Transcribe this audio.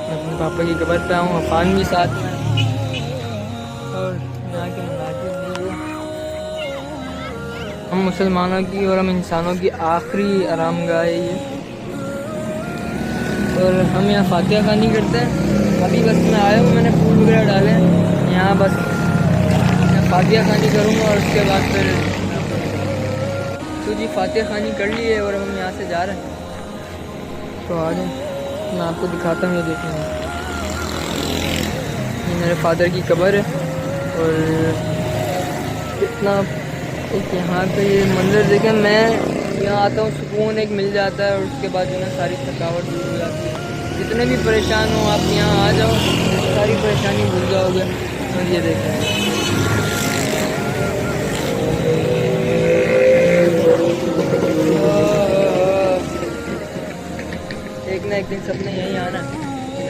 अपने पापा की कब्र पे आऊँ, अफान भी साथ में और यहाँ के मनाजिर नहीं है। हम मुसलमानों की और हम इंसानों की आखिरी आरामगाह है ये। और हम यहाँ फातिहा खानी करते हैं। अभी बस मैं आया हूँ, मैंने फूल वगैरह डाले हैं यहाँ, बस मैं फातिहा खानी करूँगा और उसके बाद फिर तो जी फातिहा खानी कर ली है और हम यहाँ से जा रहे हैं। तो आ जाए, मैं आपको दिखाता हूँ, ये देखेंगे, ये मेरे फादर की कब्र है। और इतना एक यहाँ पे ये मंदिर देखें, मैं यहाँ आता हूँ सुकून एक मिल जाता है और उसके बाद जो है सारी थकावट दूर हो जाती है। जितने भी परेशान हो आप यहाँ आ जाओ, सारी परेशानी भूल जाओगे। और ये देखें, एक ना एक दिन सबने यहीं आना है।